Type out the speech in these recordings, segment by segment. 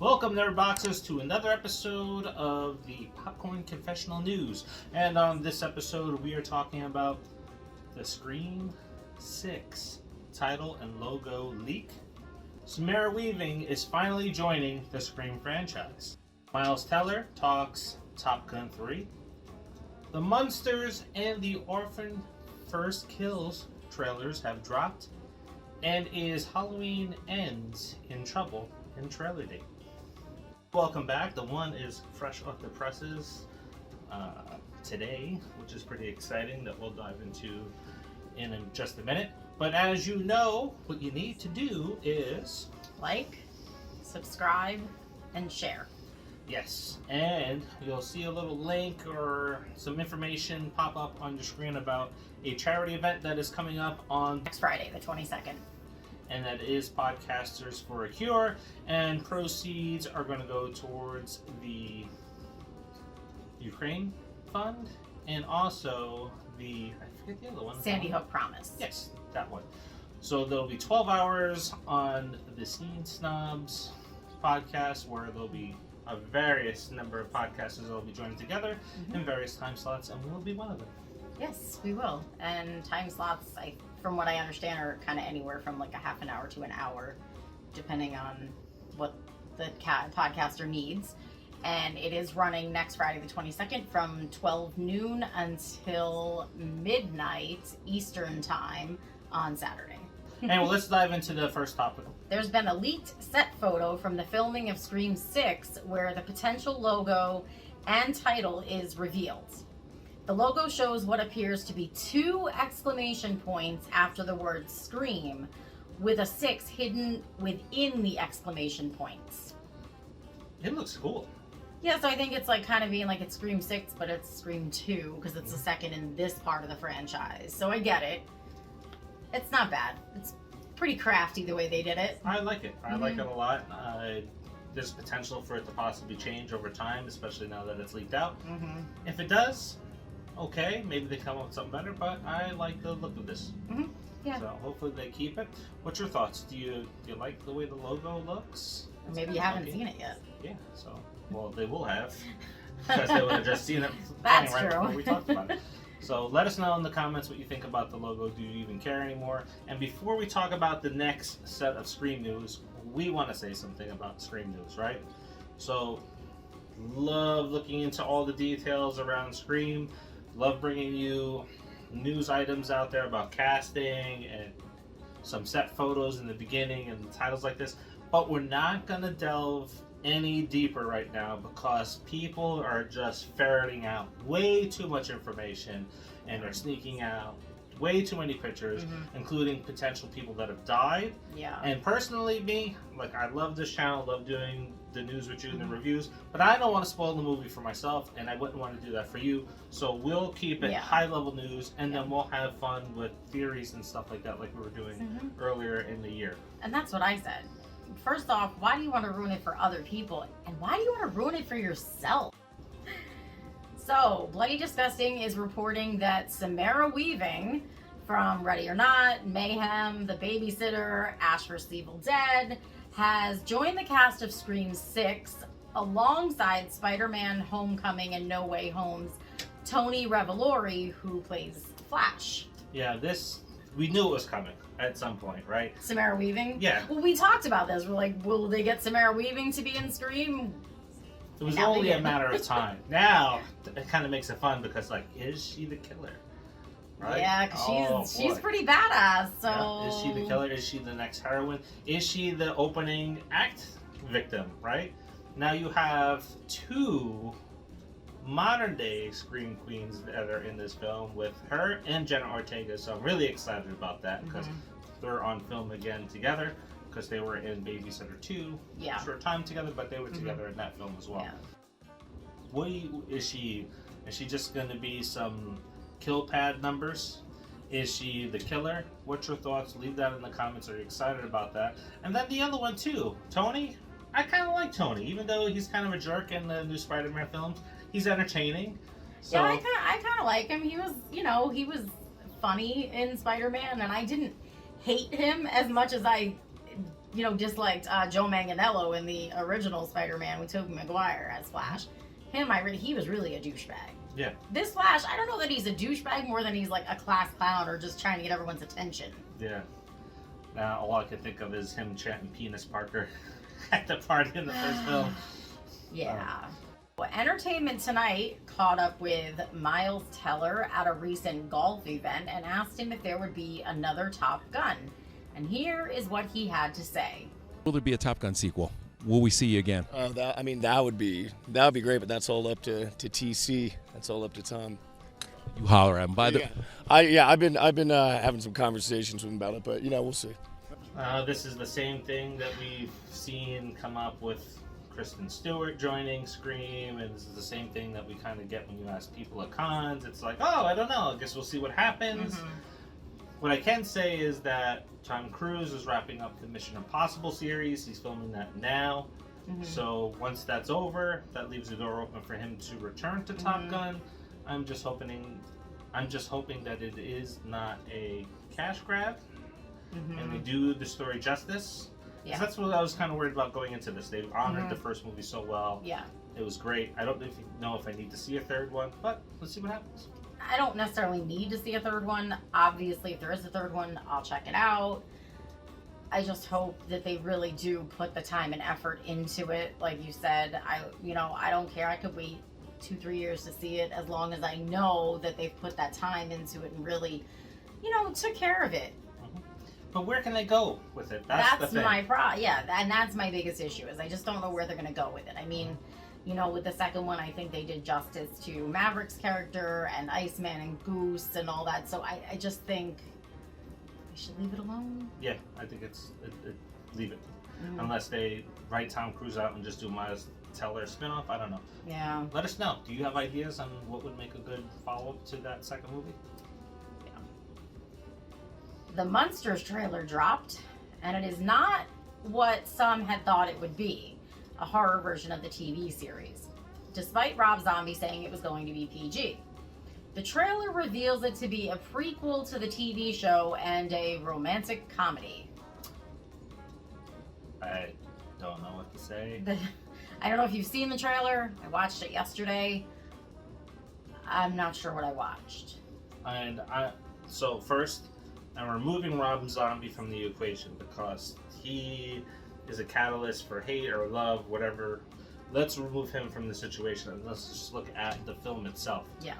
Welcome, Nerdboxers, to another episode of the Popcorn Confessional News. And on this episode, we are talking about the Scream 6 title and logo leak. Samara Weaving is finally joining the Scream franchise. Miles Teller talks Top Gun 3. The Munsters and The Orphan First Kills trailers have dropped. And is Halloween Ends in trouble in trailer date? Welcome back. The one is fresh off the presses today, which is pretty exciting, that we'll dive into in just a minute. But as you know, what you need to do is like, subscribe, and share. Yes, and you'll see a little link or some information pop up on your screen about a charity event that is coming up on next Friday, the 22nd. And that is Podcasters for a Cure, and proceeds are going to go towards the Ukraine Fund, and also the, I forget the other one. Sandy Hook Promise. Yes, that one. So there'll be 12 hours on the Scene Snobs podcast, where there'll be a various number of podcasters that will be joining together in various time slots, and we'll be one of them. Yes, we will. And time slots, from what I understand, are kind of anywhere from like a half an hour to an hour, depending on what the podcaster needs. And it is running next Friday, the 22nd, from 12 noon until midnight Eastern time on Saturday. And well, let's dive into the first topic. There's been a leaked set photo from the filming of Scream 6 where the potential logo and title is revealed. The logo shows what appears to be 2 exclamation points after the word Scream, with a 6 hidden within the exclamation points. It looks cool. Yeah, so I think it's like kind of being like it's Scream 6, but it's Scream 2, because it's the second in this part of the franchise. So I get it. It's not bad. It's pretty crafty the way they did it. I like it. I like it a lot. There's potential for it to possibly change over time, especially now that it's leaked out. If it does, okay, maybe they come up with something better, but I like the look of this. Yeah. So hopefully they keep it. What's your thoughts? Do you like the way the logo looks? Maybe you haven't seen it yet. Yeah, so, well, they will have, because they would have just seen it That's right true. before we talked about it. So let us know in the comments what you think about the logo. Do you even care anymore? And before we talk about the next set of Scream news, we want to say something about Scream news, right? So, love looking into all the details around Scream. Love bringing you news items out there about casting and some set photos in the beginning and titles like this. But we're not going to delve any deeper right now, because people are just ferreting out way too much information, and they're sneaking out way too many pictures, including potential people that have died. Yeah. And personally, me, like, I love this channel, love doing the news with you and the reviews, but I don't want to spoil the movie for myself, and I wouldn't want to do that for you. So we'll keep it high level news, and then we'll have fun with theories and stuff like that, like we were doing earlier in the year. And that's what I said. First off, why do you want to ruin it for other people? And why do you want to ruin it for yourself? So, Bloody Disgusting is reporting that Samara Weaving from Ready or Not, Mayhem, The Babysitter, Ash vs. Evil Dead has joined the cast of Scream 6 alongside Spider-Man Homecoming and No Way Home's Tony Revolori, who plays Flash. Yeah, we knew it was coming at some point, right? Samara Weaving? Yeah. Well, we talked about this. We're like, will they get Samara Weaving to be in Scream? It was only a matter of time. Now, it kind of makes it fun, because, like, is she the killer? Right? Yeah, because she's pretty badass, so... Yeah. Is she the killer? Is she the next heroine? Is she the opening act victim, right? Now you have 2 modern-day Scream queens that are in this film, with her and Jenna Ortega, so I'm really excited about that, because they're on film again together, because they were in Babysitter 2 short time together, but they were together in that film as well. Yeah. Is she just going to be some kill pad numbers? Is she the killer? What's your thoughts? Leave that in the comments. Are you excited about that? And then the other one too, Tony. I kind of like Tony, even though he's kind of a jerk in the new Spider-Man films. He's entertaining. So. Yeah, I kind of like him. He was funny in Spider-Man, and I didn't hate him as much as I disliked Joe Manganiello in the original Spider-Man with Tobey Maguire as Flash. He was really a douchebag. Yeah. This Flash, I don't know that he's a douchebag more than he's like a class clown or just trying to get everyone's attention. Yeah. Now, all I can think of is him chanting Penis Parker at the party in the first film. Yeah. Entertainment Tonight caught up with Miles Teller at a recent golf event and asked him if there would be another Top Gun. And here is what he had to say. Will there be a Top Gun sequel? Will we see you again? That would be great, but that's all up to TC. That's all up to Tom. You holler at him. I've been having some conversations with him about it, but we'll see. This is the same thing that we've seen come up with Kristen Stewart joining Scream, and this is the same thing that we kind of get when you ask people at cons. It's like, oh, I don't know. I guess we'll see what happens. Mm-hmm. What I can say is that Tom Cruise is wrapping up the Mission Impossible series. He's filming that now. Mm-hmm. So once that's over, that leaves the door open for him to return to Top Gun. I'm just hoping that it is not a cash grab, and they do the story justice. Yeah. That's what I was kind of worried about going into this. They honored the first movie so well. Yeah. It was great. I don't know if I need to see a third one, but let's see what happens. I don't necessarily need to see a third one. Obviously, if there is a third one, I'll check it out. I just hope that they really do put the time and effort into it. Like you said, I don't care. I could wait 2-3 years to see it as long as I know that they've put that time into it and really, took care of it. But where can they go with it? That's my problem. Yeah, and that's my biggest issue is I just don't know where they're going to go with it. I mean, with the second one, I think they did justice to Maverick's character and Iceman and Goose and all that. So I just think we should leave it alone. Yeah, I think leave it. Unless they write Tom Cruise out and just do Miles Teller spinoff. I don't know. Yeah. Let us know. Do you have ideas on what would make a good follow-up to that second movie? The Munsters trailer dropped, and it is not what some had thought it would be, a horror version of the TV series, despite Rob Zombie saying it was going to be PG. The trailer reveals it to be a prequel to the TV show and a romantic comedy. I don't know what to say. I don't know if you've seen the trailer. I watched it yesterday. I'm not sure what I watched. So first, I'm removing Rob Zombie from the equation because he is a catalyst for hate or love, whatever. Let's remove him from the situation and let's just look at the film itself. Yeah.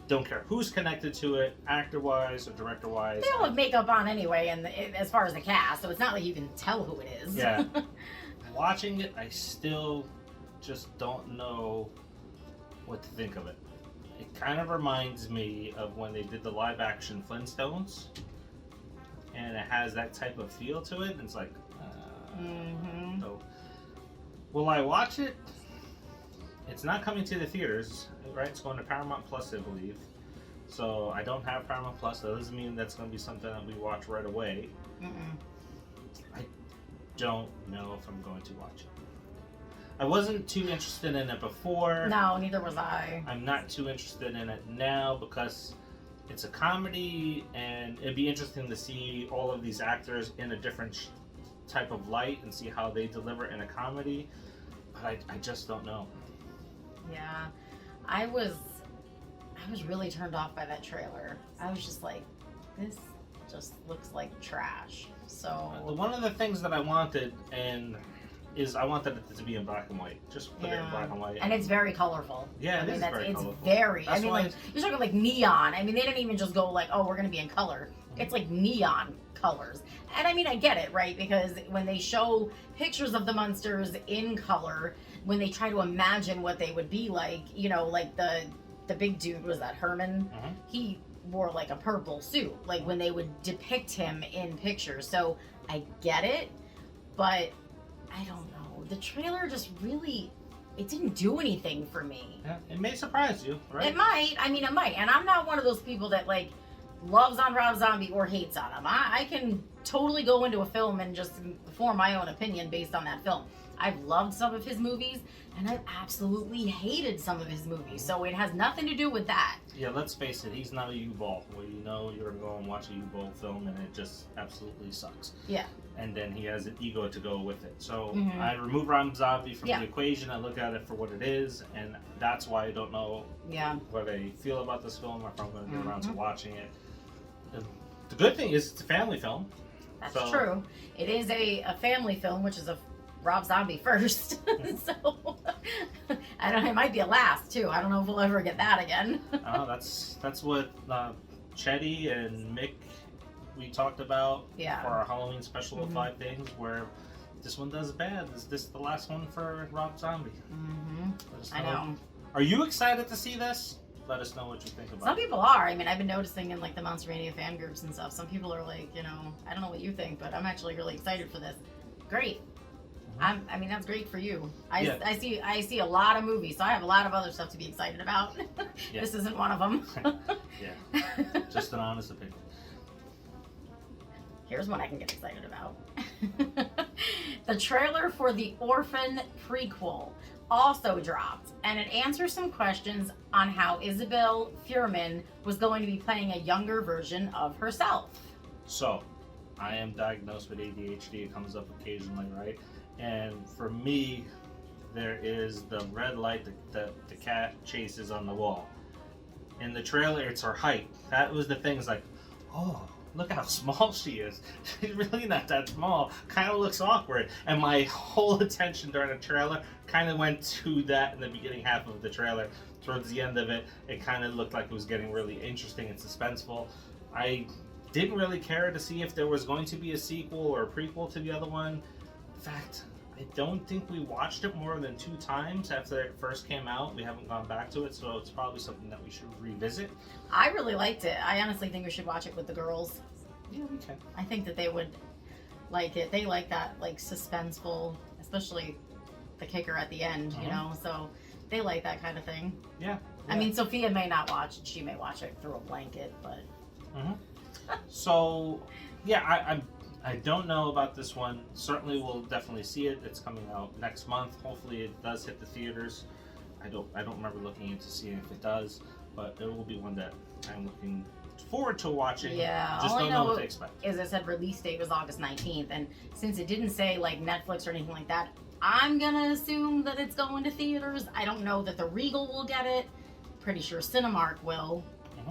Don't care who's connected to it, actor-wise or director-wise. They all have makeup on anyway, and as far as the cast, so it's not like you can tell who it is. Yeah. Watching it, I still just don't know what to think of it. It kind of reminds me of when they did the live-action Flintstones, and it has that type of feel to it. And it's like, so, will I watch it? It's not coming to the theaters, right? It's going to Paramount Plus, I believe. So I don't have Paramount Plus. That doesn't mean that's going to be something that we watch right away. I don't know if I'm going to watch it. I wasn't too interested in it before. No, neither was I. I'm not too interested in it now because it's a comedy, and it'd be interesting to see all of these actors in a different type of light and see how they deliver in a comedy. But I just don't know. Yeah, I was really turned off by that trailer. I was just like, this just looks like trash. So one of the things that I wanted is I wanted it to be in black and white. Just put it in black and white. And it's very colorful. Yeah, it's very colorful. I mean, like, you're talking like neon. I mean, they didn't even just go like, oh, we're going to be in color. It's like neon colors. And I mean, I get it, right? Because when they show pictures of the Munsters in color, when they try to imagine what they would be like, like the big dude, was that Herman? He wore like a purple suit, like when they would depict him in pictures. So I get it, but I don't know. The trailer just really, it didn't do anything for me. Yeah, it may surprise you, right? It might. I mean, it might. And I'm not one of those people that like loves on Rob Zombie or hates on him. I can totally go into a film and just form my own opinion based on that film. I've loved some of his movies, and I've absolutely hated some of his movies. So it has nothing to do with that. Yeah, let's face it, he's not a U-Ball, where you know you're going to go and watch a U-Ball film and it just absolutely sucks. Yeah. And then he has an ego to go with it. So Mhm. I remove Rob Zombie from Yeah. the equation, I look at it for what it is, and that's why I don't know Yeah. what I feel about this film, or if I'm going to get around to Mhm. watching it. The good thing is it's a family film. That's So- true. It is a family film, which is a Rob Zombie first. So I don't. It might be a last too. I don't know if we'll ever get that again. That's what Chetty and Mick we talked about Yeah. for our Halloween special of Mhm. 5 things, where this one does bad. Is this the last one for Rob Zombie? Hmm. Let us I know. Are you excited to see this? Let us know what you think about Some it. people are. I mean, I've been noticing in like the Monster Mania fan groups and stuff. Some people are like, you know, I don't know what you think, but I'm actually really excited for this. Great. I mean, that's great for you. Yeah. I see a lot of movies, so I have a lot of other stuff to be excited about. Yeah. This isn't one of them. Yeah, just an honest opinion. Here's one I can get excited about. The trailer for the Orphan prequel also dropped, and it answers some questions on how Isabel Fuhrman was going to be playing a younger version of herself. So, I am diagnosed with ADHD. It comes up occasionally, right? And for me, there is the red light that the cat chases on the wall. In the trailer, it's her height. That was the thing. It's like, oh, look how small she is. She's really not that small. Kind of looks awkward. And my whole attention during the trailer kind of went to that in the beginning half of the trailer. Towards the end of it, it kind of looked like it was getting really interesting and suspenseful. I didn't really care to see if there was going to be a sequel or a prequel to the other one. In fact, I don't think we watched it more than 2 times after it first came out. We haven't gone back to it, so it's probably something that we should revisit. I really liked it. I honestly think we should watch it with the girls. Yeah, we can. I think that they would like it. They like that, like, suspenseful, especially the kicker at the end, you know? So they like that kind of thing. Yeah. I mean, Sophia may not watch. She may watch it through a blanket, but... So, yeah, I don't know about this one. Certainly, we'll definitely see it. It's coming out next month. Hopefully, it does hit the theaters. I don't remember looking into seeing if it does, but it will be one that I'm looking forward to watching. Yeah, just all I don't know know what to expect. As I said, release date was August 19th, and since it didn't say like Netflix or anything like that, I'm gonna assume that it's going to theaters. I don't know that the Regal will get it. Pretty sure Cinemark will.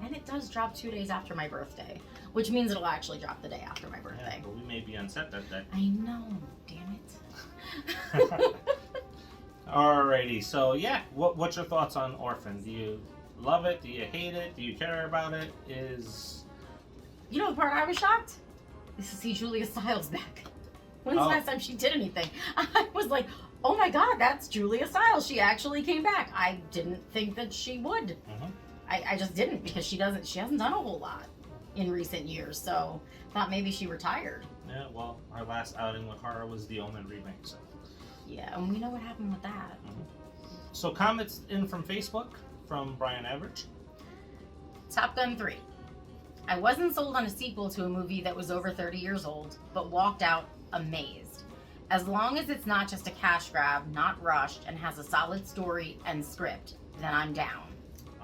And it does drop 2 days after my birthday, which means it'll actually drop the day after my Yeah, birthday. but we may be on set that day. I know, damn it. Alrighty, so yeah, what's your thoughts on Orphan? Do you love it? Do you hate it? Do you care about it? You know the part I was shocked? Is to see Julia Stiles back. When's the last time she did anything? I was like, oh my god, that's Julia Stiles. She actually came back. I didn't think that she would. I just didn't, because she hasn't done a whole lot in recent years, so thought maybe she retired. Yeah, well, our last outing with her was the Omen remake, so. Yeah, and we know what happened with that. So comments in from Facebook from Brian Average. Top Gun 3. I wasn't sold on a sequel to a movie that was over 30 years old, but walked out amazed. As long as it's not just a cash grab, not rushed, and has a solid story and script, then I'm down.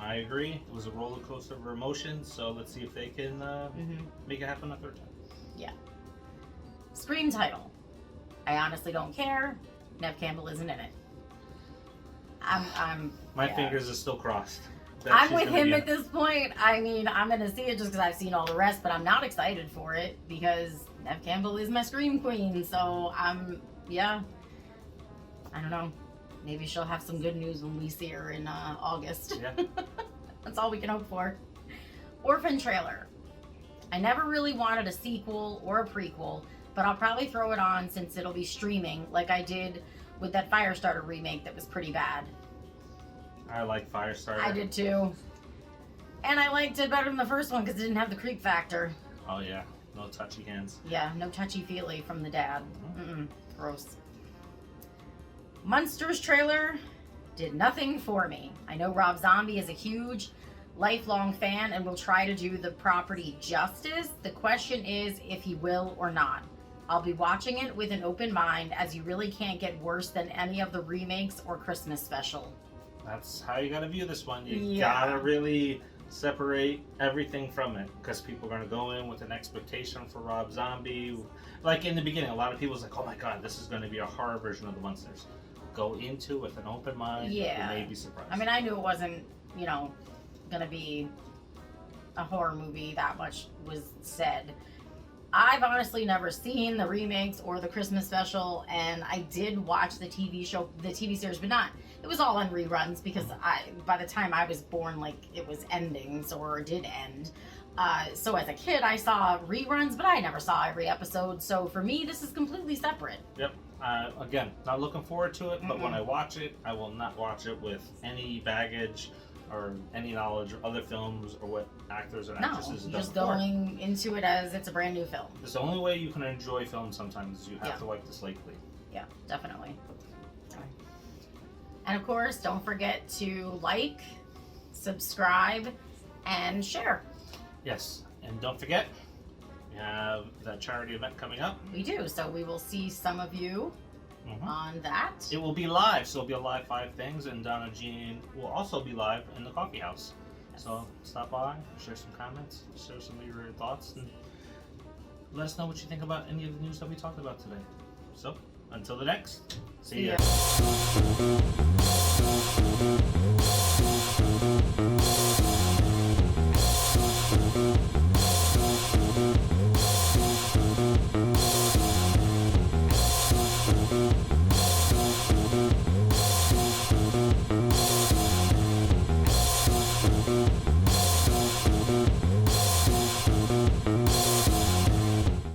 I agree. It was a roller coaster of emotions, so let's see if they can make it happen a third time. Yeah. Screen title. I honestly don't care. Nev Campbell isn't in it. My fingers are still crossed. that I'm she's with gonna him be at in. this point. I mean, I'm gonna see it just because I've seen all the rest, but I'm not excited for it because Nev Campbell is my Scream Queen. So yeah. I don't know. Maybe she'll have some good news when we see her in August. Yeah. That's all we can hope for. Orphan trailer. I never really wanted a sequel or a prequel, but I'll probably throw it on since it'll be streaming like I did with that Firestarter remake that was pretty bad. I like Firestarter. I did too. And I liked it better than the first one because it didn't have the creep factor. Oh yeah, no touchy hands. Yeah, no touchy-feely from the dad. Gross. Munsters trailer did nothing for me. I know Rob Zombie is a huge, lifelong fan and will try to do the property justice. The question is if he will or not. I'll be watching it with an open mind, as you really can't get worse than any of the remakes or Christmas special. That's how you gotta view this one. You Yeah. gotta really separate everything from it, because people are gonna go in with an expectation for Rob Zombie. Like in the beginning, a lot of people was like, "Oh my god, this is gonna be a horror version of the Munsters." Go into with an open mind. Yeah. You may be surprised. I mean, I knew it wasn't, gonna be a horror movie. That much was said. I've honestly never seen the remakes or the Christmas special, and I did watch the TV series, but not. It was all on reruns because by the time I was born, like, it was endings or did end. So as a kid, I saw reruns, but I never saw every episode. So for me, this is completely separate. Yep. Again, not looking forward to it, but when I watch it, I will not watch it with any baggage or any knowledge of other films or what actors and No, actresses have you're done just before. going into it as it's a brand new film. It's the only way you can enjoy film sometimes. You have Yeah. to wipe the slate clean. Yeah, definitely. And of course, don't forget to like, subscribe, and share. Yes, and don't forget, we have that charity event coming up. We do, so we will see some of you on that. It will be live, so it'll be a live 5 things, and Donna Jean will also be live in the coffee house. So stop by, share some comments, share some of your thoughts, and let us know what you think about any of the news that we talked about today. So, until the next, see ya.